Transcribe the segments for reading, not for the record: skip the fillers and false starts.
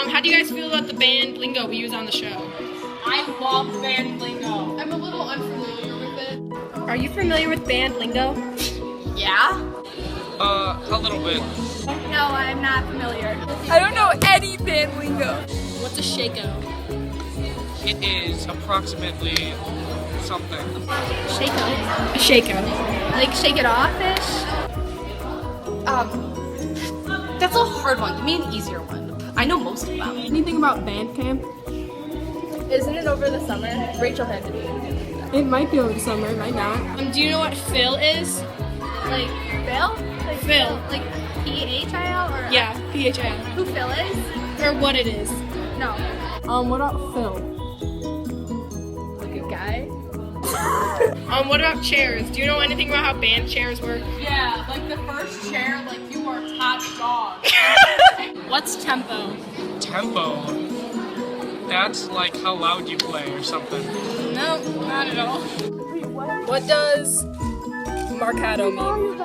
How do you guys feel about the band Lingo we use on the show? I love band Lingo. I'm a little unfamiliar with it. Are you familiar with band Lingo? Yeah? A little bit. No, I'm not familiar. I don't know any band Lingo. What's a shako? It is approximately something. A shako. Like shake it off-ish? That's a hard one. Give me an easier one. I know most of them. Anything about band camp? Isn't it over the summer? Rachel had to be. It might be over the summer, it might not. Do you know what Phil is? Like Phil? Like Phil. Like P-H-I-L or? Yeah, PHIL. Who Phil is? Or what it is. No. What about Phil? A good guy? What about chairs? Do you know anything about how band chairs work? Yeah, like the first chair, like you are top dog. What's tempo? Tempo. That's like how loud you play or something. No, not at all. What does marcato mean?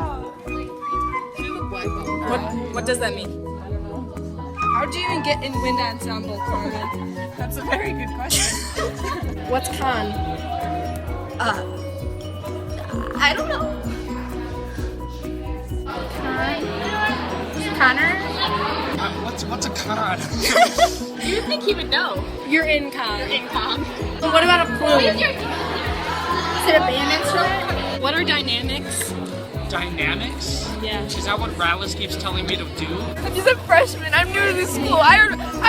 What does that mean? How do you even get in wind ensemble, Carmen? That's a very good question. What's con? I don't know. Connor? What's a con? You would think he would know. You're in con. Income. What about a plume? Is it a band instrument? What are dynamics? Dynamics? Yeah. Is that what Rallis keeps telling me to do? I'm just a freshman. I'm new to this school. I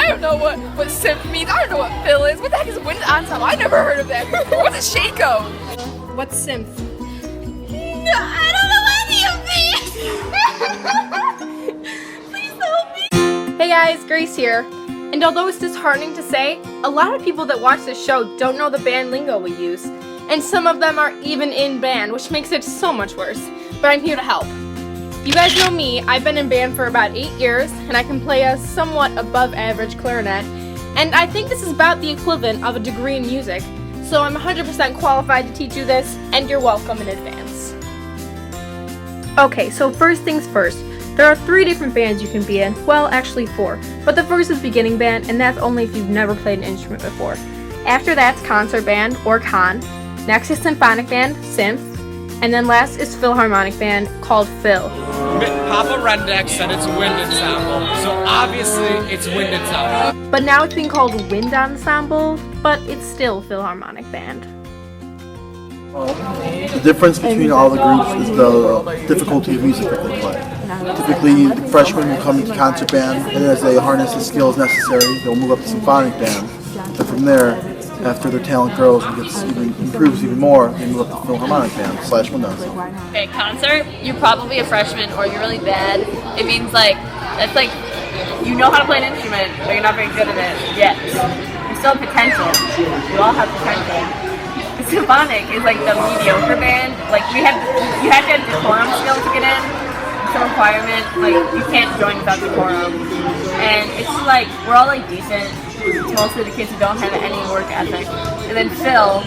don't know what synth means. I don't know what Phil is. What the heck is wind ensemble? I never heard of that before. What's a shako? What's synth? No, I don't know any of these. Please help me. Hey guys, Grace here. And although it's disheartening to say, a lot of people that watch this show don't know the band lingo we use. And some of them are even in band, which makes it so much worse. But I'm here to help. You guys know me, I've been in band for about 8 years, and I can play a somewhat above average clarinet. And I think this is about the equivalent of a degree in music. So I'm 100% qualified to teach you this, and you're welcome in advance. Okay, so first things first. There are 3 different bands you can be in. Well, actually 4. But the first is beginning band, and that's only if you've never played an instrument before. After that's concert band, or con. Next is symphonic band, synth. And then last is philharmonic band, called Phil. Papa Rendex said it's wind ensemble, so obviously it's wind ensemble. But now it's being called wind ensemble, but it's still philharmonic band. The difference between all the groups is the difficulty of music that they play. Typically, the freshmen will come into concert band, and as they harness the skills necessary, they'll move up to symphonic band. And from there, after their talent grows and improves even more, they move up to philharmonic band / wind ensemble. Okay, concert, you're probably a freshman or you're really bad. It means like, that's like, you know how to play an instrument, but you're not very good at it yet. You still have potential. You all have potential. Symphonic is like the mediocre band. Like you have to have decorum skills to get in. It's a requirement. Like you can't join without decorum. And it's just like we're all like decent. Mostly the kids who don't have any work ethic. And then Phil.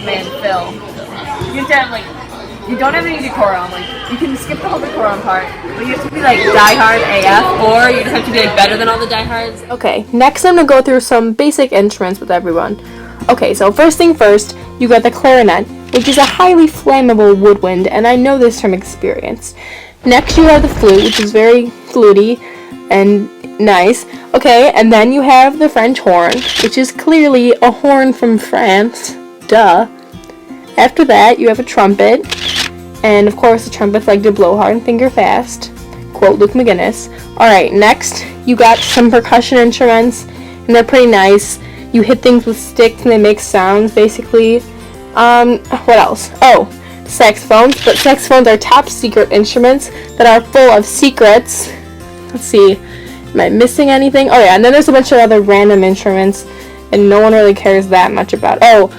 You have to have like you don't have any decorum. Like you can skip the whole decorum part, but you have to be like diehard AF, or you just have to be like better than all the diehards. Okay, next I'm gonna go through some basic instruments with everyone. Okay, so first thing first, you got the clarinet, which is a highly flammable woodwind, and I know this from experience. Next you have the flute, which is very fluty and nice. Okay, and then you have the French horn, which is clearly a horn from France. Duh. After that, you have a trumpet, and of course the trumpets like to blow hard and finger fast. Quote Luke McGinnis. Alright, next you got some percussion instruments, and they're pretty nice. You hit things with sticks and they make sounds, basically. What else? Oh, saxophones. But saxophones are top secret instruments that are full of secrets. Let's see. Am I missing anything? Oh yeah, and then there's a bunch of other random instruments and no one really cares that much about. Oh,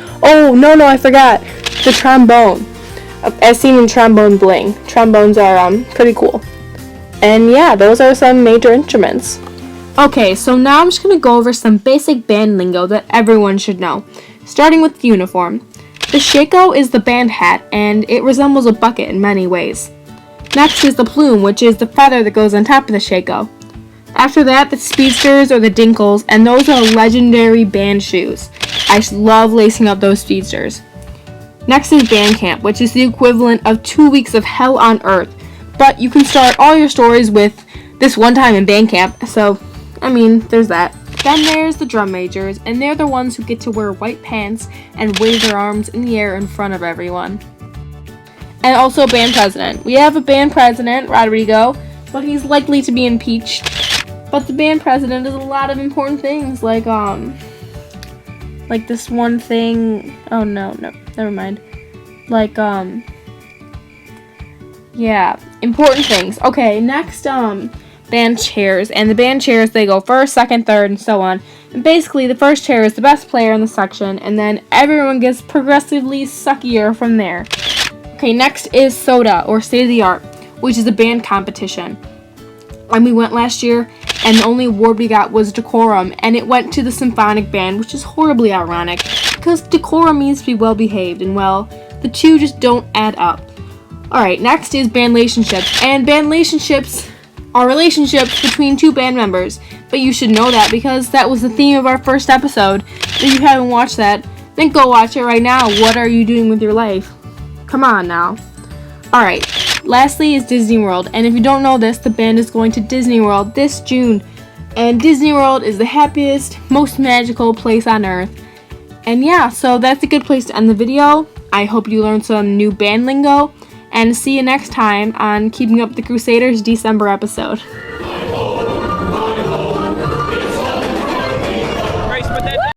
no, I forgot. The trombone. As seen in Trombone Bling. Trombones are pretty cool. And yeah, those are some major instruments. Okay, so now I'm just going to go over some basic band lingo that everyone should know, starting with the uniform. The shako is the band hat, and it resembles a bucket in many ways. Next is the plume, which is the feather that goes on top of the shako. After that, the Speedsters or the Dinkles, and those are legendary band shoes. I love lacing up those Speedsters. Next is band camp, which is the equivalent of 2 weeks of hell on earth. But you can start all your stories with this one time in band camp, so, I mean, there's that. Then there's the drum majors, and they're the ones who get to wear white pants and wave their arms in the air in front of everyone. And also band president. We have a band president, Rodrigo, but he's likely to be impeached. But the band president does a lot of important things, like this one thing. Oh no, never mind. Yeah, important things. Okay, next, band chairs. And the band chairs, they go first, second, third, and so on. And basically, the first chair is the best player in the section, and then everyone gets progressively suckier from there. Okay, next is SOTA, or State of the Art, which is a band competition. And we went last year, and the only award we got was decorum, and it went to the symphonic band, which is horribly ironic, because decorum means to be well behaved, and well, the two just don't add up. Alright, next is band relationships, and band relationships are relationships between two band members, but you should know that because that was the theme of our first episode. If you haven't watched that, then go watch it right now. What are you doing with your life? Come on now. Alright, lastly is Disney World, and if you don't know this, the band is going to Disney World this June, and Disney World is the happiest, most magical place on earth. And yeah, so that's a good place to end the video. I hope you learned some new band lingo, and see you next time on Keeping Up with the Crusaders December episode.